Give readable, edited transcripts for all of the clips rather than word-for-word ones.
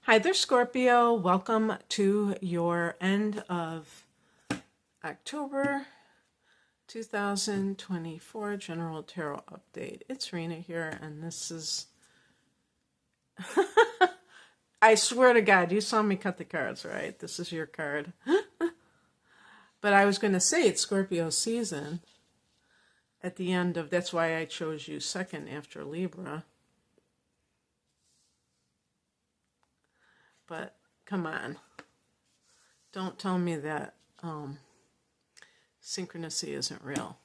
Hi there, Scorpio. Welcome to your end of October 2024 General Tarot Update. It's Rena here, and this is. I swear to God, you saw me cut the cards, right? This is your card. But I was going to say it's Scorpio season at the end of. That's why I chose you second after Libra. But come on. Don't tell me that synchronicity isn't real.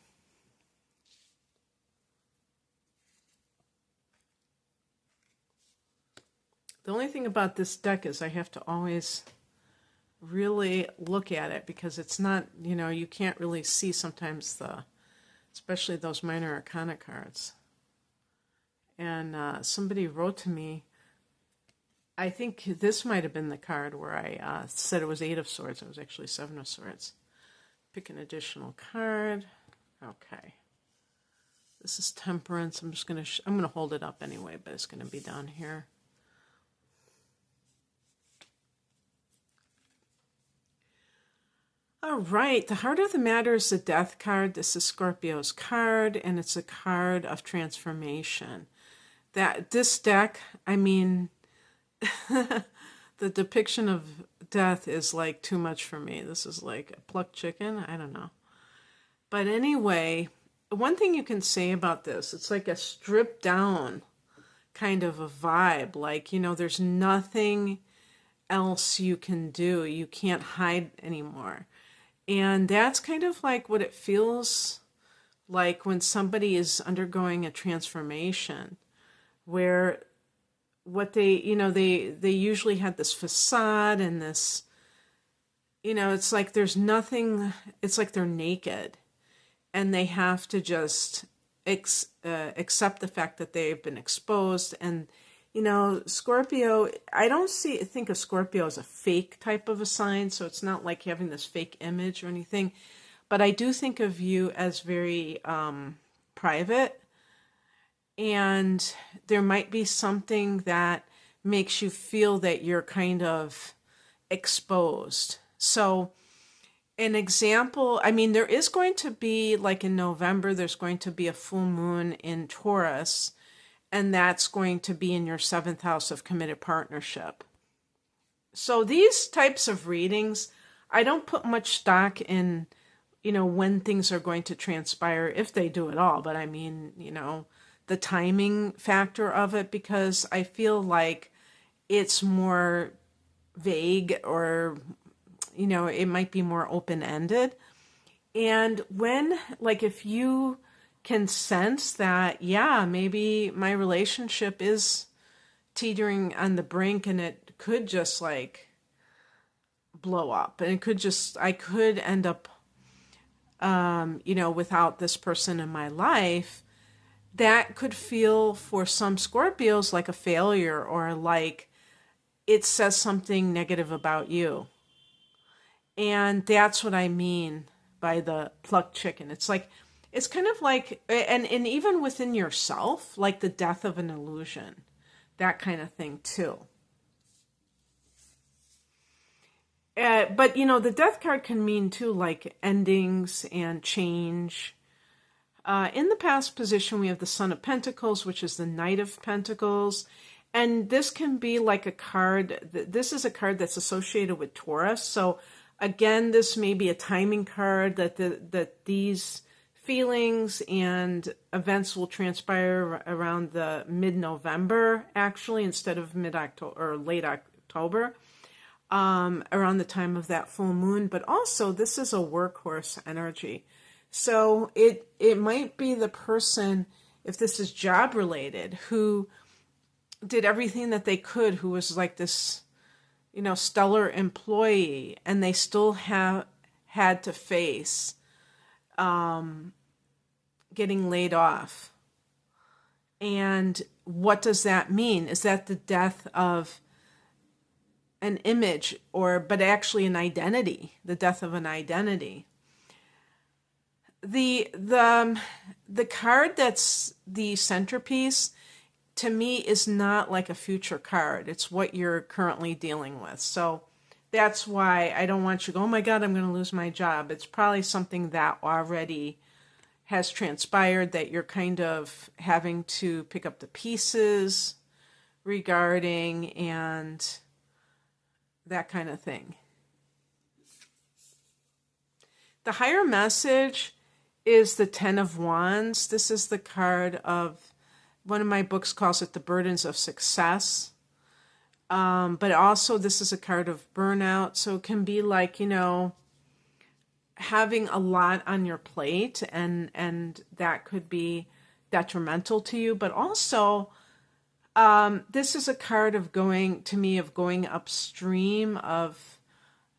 The only thing about this deck is I have to always really look at it because it's not, you can't really see sometimes especially those minor arcana cards. And somebody wrote to me, I think this might have been the card where I said it was 8 of Swords. It was actually 7 of Swords. Pick an additional card. Okay. This is Temperance. I'm just going to, I'm going to hold it up anyway, but it's going to be down here. All right. The heart of the matter is the Death card. This is Scorpio's card, and it's a card of transformation. This deck, I mean, the depiction of death is like too much for me. This is like a plucked chicken. I don't know. But anyway, one thing you can say about this, it's like a stripped down kind of a vibe. Like, there's nothing else you can do. You can't hide anymore. And that's kind of like what it feels like when somebody is undergoing a transformation, where what they usually had this facade and this, it's like there's nothing, it's like they're naked and they have to just accept the fact that they've been exposed. And, Scorpio, I don't think of Scorpio as a fake type of a sign, so it's not like having this fake image or anything, but I do think of you as very private. And there might be something that makes you feel that you're kind of exposed. So an example, I mean, there is going to be, like in November, there's going to be a full moon in Taurus, and that's going to be in your 7th house of committed partnership. So these types of readings, I don't put much stock in, when things are going to transpire, if they do at all. But I mean, the timing factor of it, because I feel like it's more vague, or, it might be more open-ended. And when, like, if you can sense that, yeah, maybe my relationship is teetering on the brink and it could just like blow up, and I could end up, without this person in my life, that could feel for some Scorpios like a failure, or like it says something negative about you. And that's what I mean by the plucked chicken. It's like, it's kind of like, and even within yourself, like the death of an illusion, that kind of thing too. But, the death card can mean too, like endings and change. In the past position, we have the Son of Pentacles, which is the Knight of Pentacles. And this can be like a card. This is a card that's associated with Taurus. So again, this may be a timing card that these feelings and events will transpire around the mid-November, actually, instead of mid-October or late October, around the time of that full moon. But also, this is a workhorse energy. So it might be the person, if this is job related, who did everything that they could, who was like this, stellar employee, and they still had to face getting laid off. And what does that mean? Is that the death of an image, but actually an identity, the death of an identity? The card that's the centerpiece to me is not like a future card. It's what you're currently dealing with. So that's why I don't want you to go, oh my God, I'm going to lose my job. It's probably something that already has transpired that you're kind of having to pick up the pieces regarding and that kind of thing. The higher message is the Ten of Wands. This is the card of, one of my books calls it the burdens of success. But also this is a card of burnout. So it can be like, having a lot on your plate and that could be detrimental to you. But also, this is a card of going upstream, of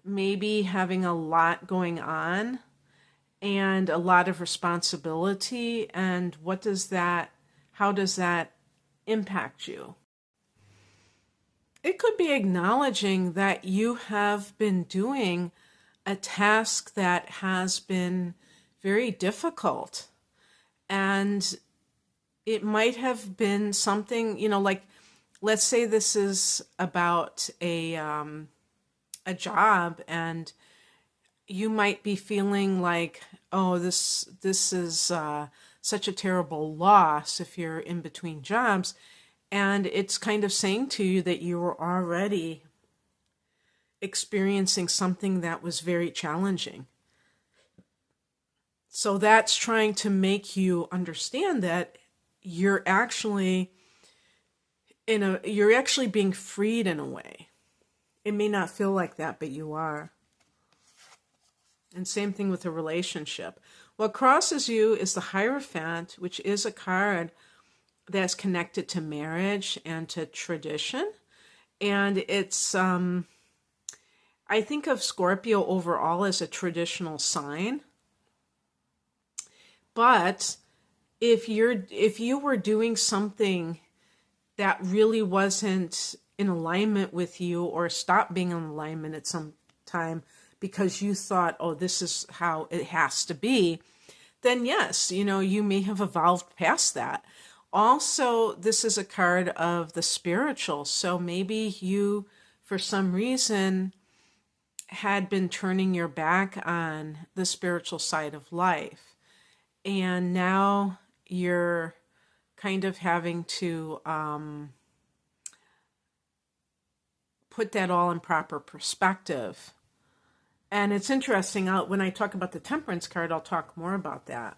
maybe having a lot going on and a lot of responsibility. And how does that impact you? It could be acknowledging that you have been doing a task that has been very difficult. And it might have been something, like, let's say this is about a job, and you might be feeling like, oh, this is such a terrible loss if you're in between jobs. And it's kind of saying to you that you were already experiencing something that was very challenging. So that's trying to make you understand that you're actually being freed in a way. It may not feel like that, but you are. And same thing with a relationship. What crosses you is the Hierophant, which is a card that's connected to marriage and to tradition. And it's, I think of Scorpio overall as a traditional sign. But if you were doing something that really wasn't in alignment with you, or stopped being in alignment at some time because you thought, oh, this is how it has to be, then yes, you may have evolved past that. Also, this is a card of the spiritual. So maybe you, for some reason, had been turning your back on the spiritual side of life. And now you're kind of having to put that all in proper perspective. And it's interesting, when I talk about the Temperance card, I'll talk more about that.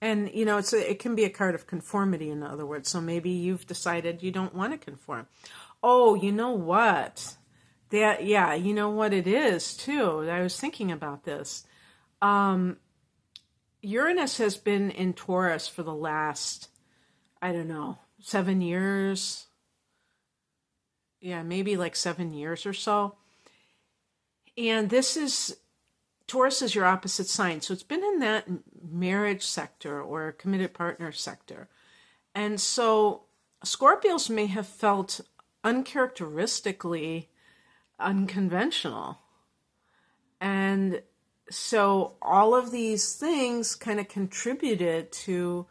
And, it can be a card of conformity, in other words. So maybe you've decided you don't want to conform. Oh, you know what? You know what it is, too. I was thinking about this. Uranus has been in Taurus for the last, 7 years. Yeah, maybe like 7 years or so. And Taurus is your opposite sign. So it's been in that marriage sector or committed partner sector. And so Scorpios may have felt uncharacteristically unconventional. And so all of these things kind of contributed to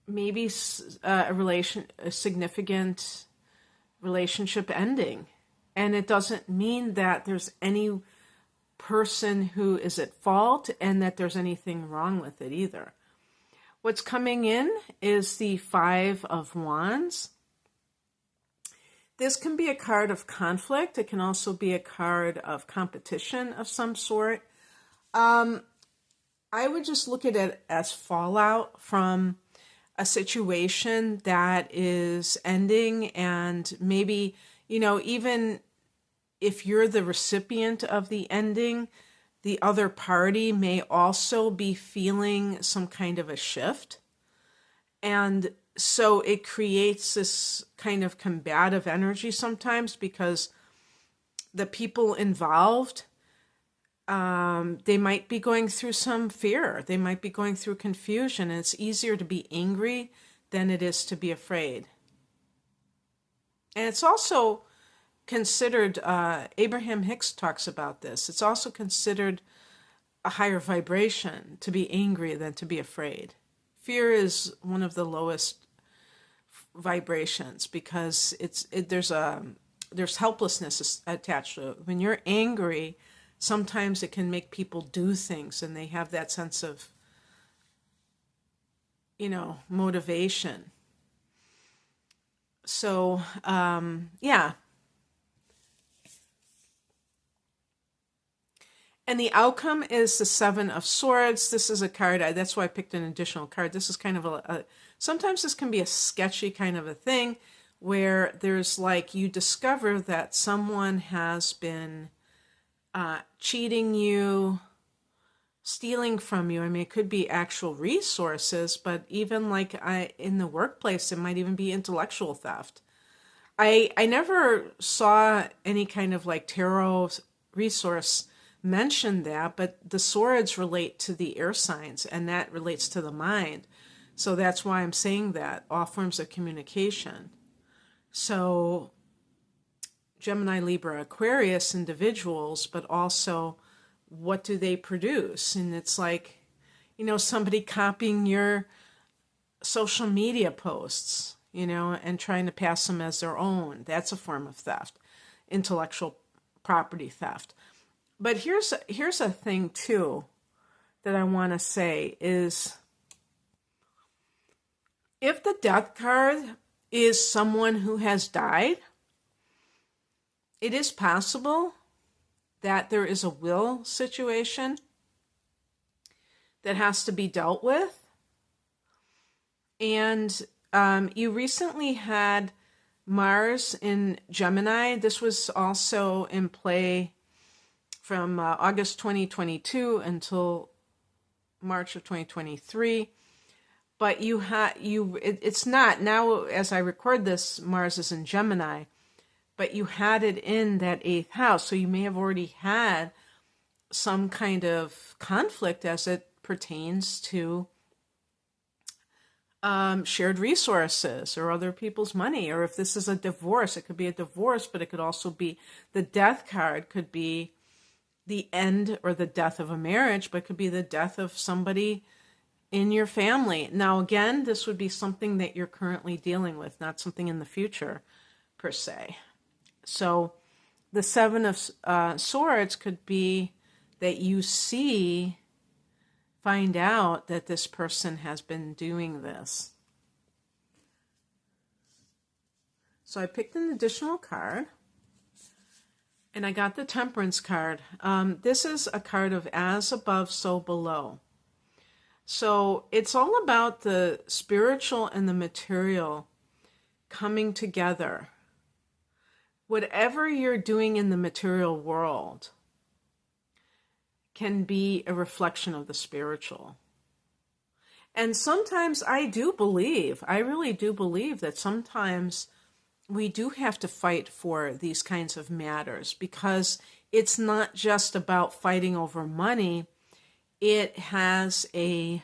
maybe a significant relationship ending. And it doesn't mean that there's any person who is at fault and that there's anything wrong with it either. What's coming in is the Five of Wands. This can be a card of conflict. It can also be a card of competition of some sort. I would just look at it as fallout from a situation that is ending, and maybe, even if you're the recipient of the ending, the other party may also be feeling some kind of a shift. And so it creates this kind of combative energy sometimes, because the people involved, they might be going through some fear. They might be going through confusion. And it's easier to be angry than it is to be afraid. And it's also considered, Abraham Hicks talks about this, it's also considered a higher vibration to be angry than to be afraid. Fear is one of the lowest vibrations because there's helplessness attached to it. When you're angry, sometimes it can make people do things, and they have that sense of, motivation. So, yeah. And the outcome is the Seven of Swords. This is a card. That's why I picked an additional card. This is kind of sometimes this can be a sketchy kind of a thing where there's like you discover that someone has been cheating you, stealing from you. I mean, it could be actual resources, but even like in the workplace, it might even be intellectual theft. I never saw any kind of like tarot resource mention that, but the swords relate to the air signs, and that relates to the mind. So that's why I'm saying that, all forms of communication. So Gemini, Libra, Aquarius individuals, but also what do they produce? And it's like, somebody copying your social media posts, and trying to pass them as their own. That's a form of theft, intellectual property theft. But here's a thing too that I want to say is, if the death card is someone who has died, it is possible that there is a will situation that has to be dealt with. And you recently had Mars in Gemini. This was also in play from August 2022 until March of 2023. But it's not, now as I record this, Mars is in Gemini, but you had it in that 8th house. So you may have already had some kind of conflict as it pertains to shared resources or other people's money. Or if this is a divorce, it could be a divorce, but it could also be the death card, could be the end or the death of a marriage, but it could be the death of somebody in your family. Now, again, this would be something that you're currently dealing with, not something in the future per se. So the Seven of Swords could be that you find out that this person has been doing this. So I picked an additional card, and I got the Temperance card. This is a card of as above, so below. So it's all about the spiritual and the material coming together. Whatever you're doing in the material world can be a reflection of the spiritual. And sometimes I really do believe that sometimes we do have to fight for these kinds of matters, because it's not just about fighting over money. It has a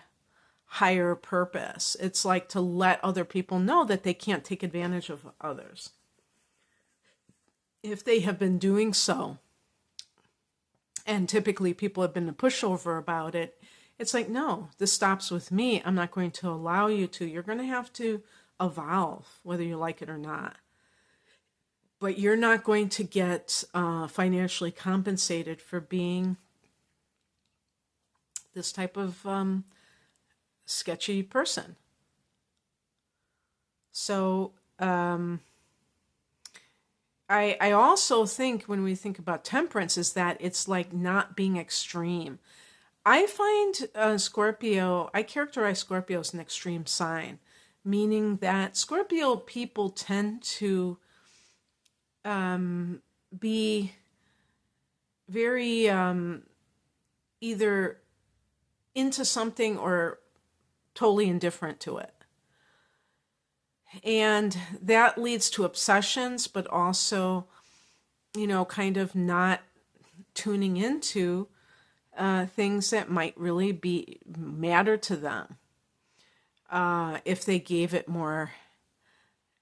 higher purpose. It's like to let other people know that they can't take advantage of others if they have been doing so. And typically people have been a pushover about it. It's like, no, this stops with me. I'm not going to allow you to. You're going to have to evolve, whether you like it or not. But you're not going to get financially compensated for being this type of sketchy person. So I also think when we think about temperance is that it's like not being extreme. I find Scorpio, I characterize Scorpio as an extreme sign, meaning that Scorpio people tend to be very either into something or totally indifferent to it. And that leads to obsessions, but also, kind of not tuning into things that might really matter to them if they gave it more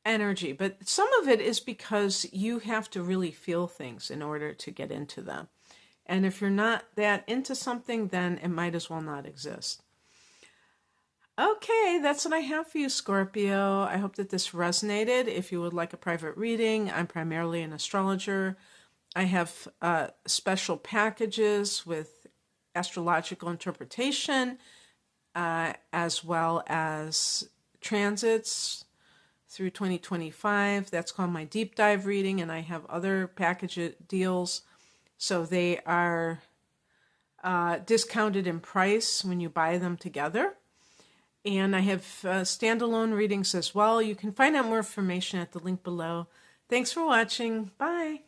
energy. But some of it is because you have to really feel things in order to get into them. And if you're not that into something, then it might as well not exist. Okay, that's what I have for you, Scorpio. I hope that this resonated. If you would like a private reading, I'm primarily an astrologer. I have special packages with astrological interpretation, as well as transits through 2025. That's called my deep dive reading, and I have other package deals. So they are discounted in price when you buy them together. And I have standalone readings as well. You can find out more information at the link below. Thanks for watching. Bye.